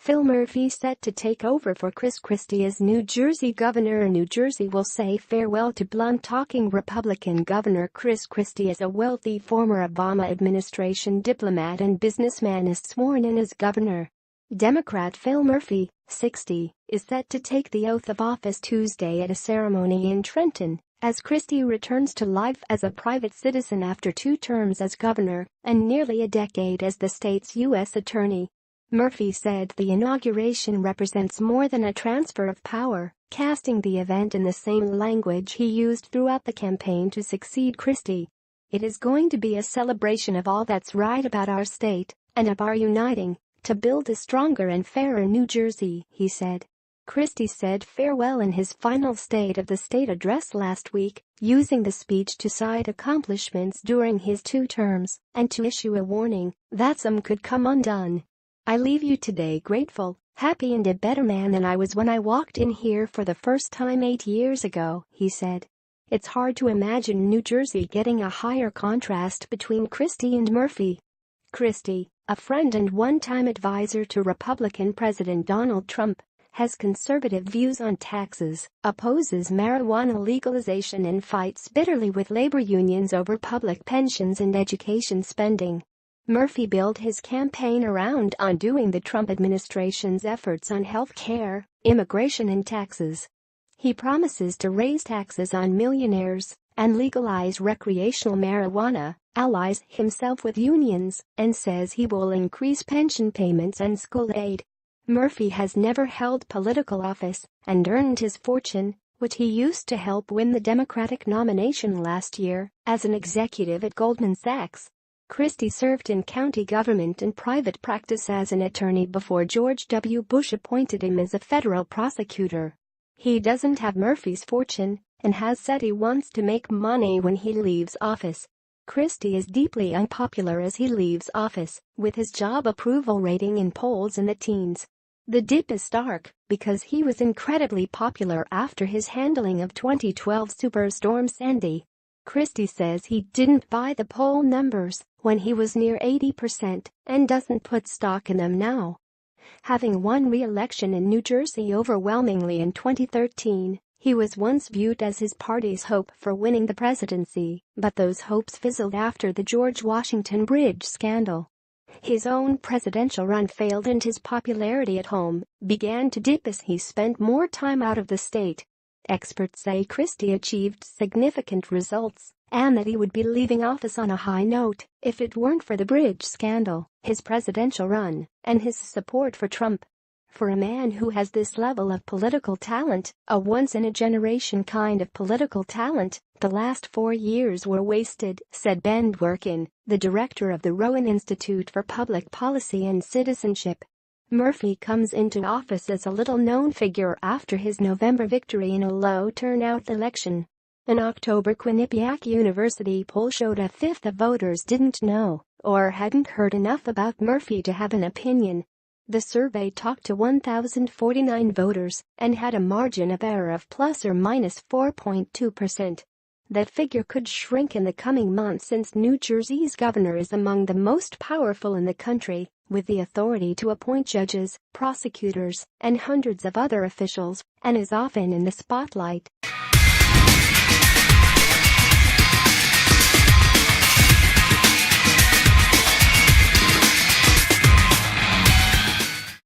Phil Murphy set to take over for Chris Christie as New Jersey governor. New Jersey will say farewell to blunt-talking Republican Governor Chris Christie as a wealthy former Obama administration diplomat and businessman is sworn in as governor. Democrat Phil Murphy, 60, is set to take the oath of office Tuesday at a ceremony in Trenton, as Christie returns to life as a private citizen after 2 terms as governor and nearly a decade as the state's U.S. attorney. Murphy said the inauguration represents more than a transfer of power, casting the event in the same language he used throughout the campaign to succeed Christie. "It is going to be a celebration of all that's right about our state and of our uniting to build a stronger and fairer New Jersey," he said. Christie said farewell in his final State of the State address last week, using the speech to cite accomplishments during his 2 terms and to issue a warning that some could come undone. "I leave you today grateful, happy and a better man than I was when I walked in here for the first time 8 years ago," he said. It's hard to imagine New Jersey getting a higher contrast between Christie and Murphy. Christie, a friend and one-time advisor to Republican President Donald Trump, has conservative views on taxes, opposes marijuana legalization and fights bitterly with labor unions over public pensions and education spending. Murphy built his campaign around undoing the Trump administration's efforts on health care, immigration and taxes. He promises to raise taxes on millionaires and legalize recreational marijuana, allies himself with unions, and says he will increase pension payments and school aid. Murphy has never held political office and earned his fortune, which he used to help win the Democratic nomination last year, as an executive at Goldman Sachs. Christie served in county government and private practice as an attorney before George W. Bush appointed him as a federal prosecutor. He doesn't have Murphy's fortune and has said he wants to make money when he leaves office. Christie is deeply unpopular as he leaves office, with his job approval rating in polls in the teens. The dip is stark because he was incredibly popular after his handling of 2012 Superstorm Sandy. Christie says he didn't buy the poll numbers when he was near 80% and doesn't put stock in them now. Having won re-election in New Jersey overwhelmingly in 2013, he was once viewed as his party's hope for winning the presidency, but those hopes fizzled after the George Washington Bridge scandal. His own presidential run failed and his popularity at home began to dip as he spent more time out of the state. Experts say Christie achieved significant results and that he would be leaving office on a high note if it weren't for the bridge scandal, his presidential run, and his support for Trump. For a man who has this level of political talent, a once-in-a-generation kind of political talent, the last 4 years were wasted, said Ben Dworkin, the director of the Rowan Institute for Public Policy and Citizenship. Murphy comes into office as a little-known figure after his November victory in a low-turnout election. An October Quinnipiac University poll showed a fifth of voters didn't know or hadn't heard enough about Murphy to have an opinion. The survey talked to 1,049 voters and had a margin of error of plus or minus 4.2%. That figure could shrink in the coming months since New Jersey's governor is among the most powerful in the country, with the authority to appoint judges, prosecutors, and hundreds of other officials, and is often in the spotlight.